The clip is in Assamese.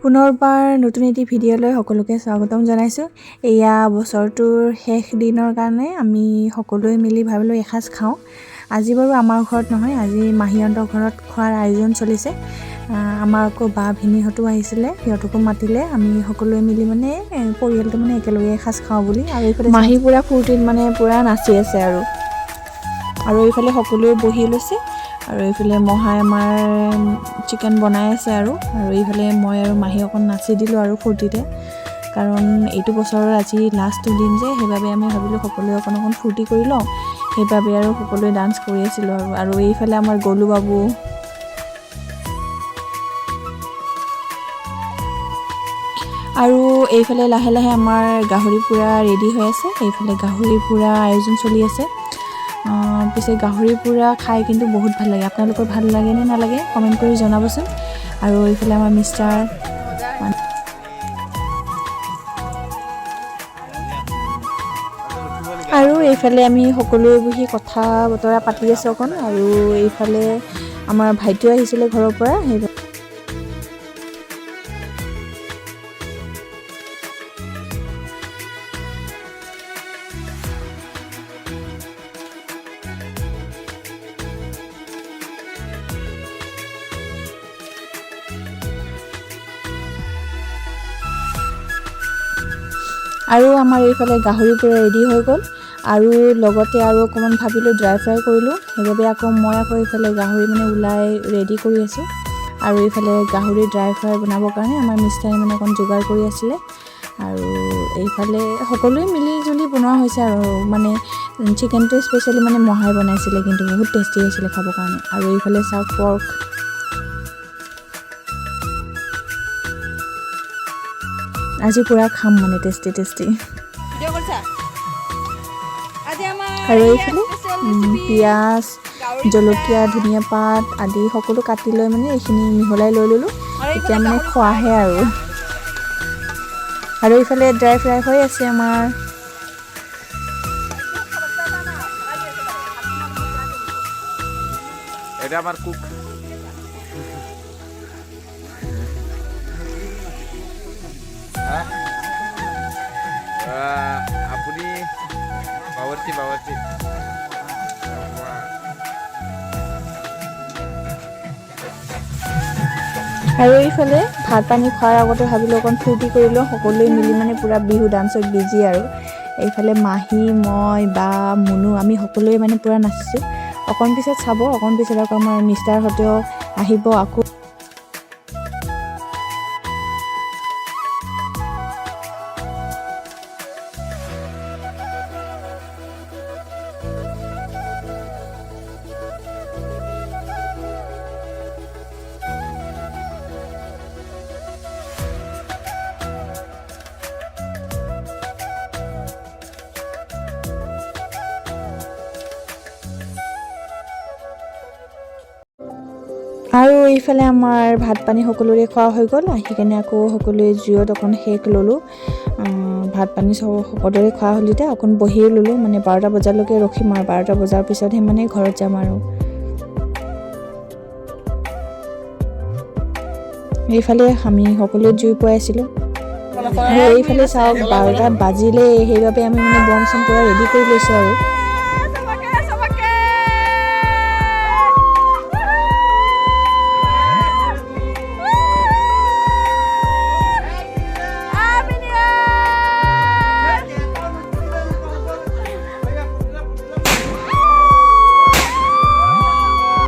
পুনৰবাৰ নতুন এটি ভিডিঅ'লৈ সকলোকে স্বাগতম জনাইছোঁ। এয়া বছৰটোৰ শেষ দিনৰ কাৰণে আমি সকলোৱে মিলি ভাবিলোঁ এসাঁজ খাওঁ। আজি বাৰু আমাৰ ঘৰত নহয়, আজি মাহীহঁতৰ ঘৰত খোৱাৰ আয়োজন চলিছে। আমাৰ আকৌ বা ভিনীহঁতো আহিছিলে, সিহঁতকো মাতিলে। আমি সকলোৱে মিলি মানে পৰিয়ালটো মানে একেলগে এসাঁজ খাওঁ বুলি। আৰু এইফালে মাহী পূৰা ফূৰ্তিত মানে পূৰা নাচি আছে আৰু এইফালে সকলোৱে বহি লৈছে। আৰু এইফালে মহাই আমাৰ চিকেন বনাই আছে আৰু এইফালে মই আৰু মাহী অকণ নাচি দিলোঁ আৰু ফূৰ্তিতে, কাৰণ এইটো বছৰৰ আজি লাষ্টটো দিন যে, সেইবাবে আমি ভাবিলোঁ সকলোৱে অকণ ফূৰ্তি কৰি লওঁ। সেইবাবে আৰু সকলোৱে ডান্স কৰি আছিলোঁ আৰু এইফালে আমাৰ গলু বাবু, আৰু এইফালে লাহে লাহে আমাৰ গাহৰি পূৰা ৰেডি হৈ আছে। এইফালে গাহৰি পূৰা আয়োজন চলি আছে। পিছে গাহৰি পূৰা খাই কিন্তু বহুত ভাল লাগে। আপোনালোকৰ ভাল লাগে নে নালাগে কমেণ্ট কৰি জনাবচোন। আৰু এইফালে আমাৰ মিষ্টাৰ, আৰু এইফালে আমি সকলোৱে বহি কথা বতৰা পাতি আছোঁ অকণ। আৰু এইফালে আমাৰ ভাইটিও আহিছিলে ঘৰৰ পৰা। আৰু আমাৰ এইফালে গাহৰি পূৰা ৰেডি হৈ গ'ল। আৰু লগতে আৰু অকণমান ভাবিলোঁ ড্ৰাই ফ্ৰাই কৰিলোঁ। সেইবাবে মই এইফালে গাহৰি মানে ওলাই ৰেডি কৰি আছোঁ। আৰু এইফালে গাহৰি ড্ৰাই ফ্ৰাই বনাবৰ কাৰণে আমাৰ মিষ্টাৰে মানে অকণ যোগাৰ কৰি আছিলে। আৰু এইফালে সকলোৱে মিলি জুলি বনোৱা হৈছে আৰু মানে চিকেনটো স্পেচিয়েলি মানে মহাই বনাইছিলে, কিন্তু বহুত টেষ্টি হৈছিলে খাবৰ কাৰণে। আৰু এইফালে চাওক পৰ্ক, আজি পূৰা খাম মানে টেষ্টি। আৰু এইফালে পিঁয়াজ, জলকীয়া, ধনিয়া পাত আদি সকলো কাটি লৈ মানে এইখিনি মিহলাই লৈ ল'লোঁ। এতিয়া মানে খোৱাহে আৰু এইফালে ড্ৰাই ফ্ৰাই হৈ আছে আমাৰ। এটা আমাৰ কুক আপুনি বাবৰ্চি আৰু এইফালে ভাত পানী খোৱাৰ আগতে ভাবিলোঁ অকণ ফূৰ্তি কৰি লওঁ। সকলোৱে মিলি মানে পূৰা বিহু ডান্সত বিজি আৰু এইফালে মাহী, মই, বা, মুনু আমি সকলোৱে মানে পূৰা নাচিছোঁ। অকণ পিছত চাব, অকণ পিছত আকৌ আমাৰ মিষ্টাৰহঁতেও আহিব আকৌ। আৰু এইফালে আমাৰ ভাত পানী সকলোৰে খোৱা হৈ গ'ল। আহি কেনে আকৌ সকলোৱে জুইত অকণ সেক ল'লোঁ। ভাত পানী সকলোৰে খোৱা হ'ল যেতিয়া অকণ বহিও ল'লোঁ। মানে 12টা বজালৈকে ৰখিম আৰু 12টা বজাৰ পিছতহে মানে ঘৰত যাম আৰু। এইফালে আমি সকলোৱে জুই পুৱাই আছিলোঁ। আৰু এইফালে চাওক 12টা বাজিলে, সেইবাবে আমি মানে বম চম পূৰা ৰেডি কৰি লৈছোঁ আৰু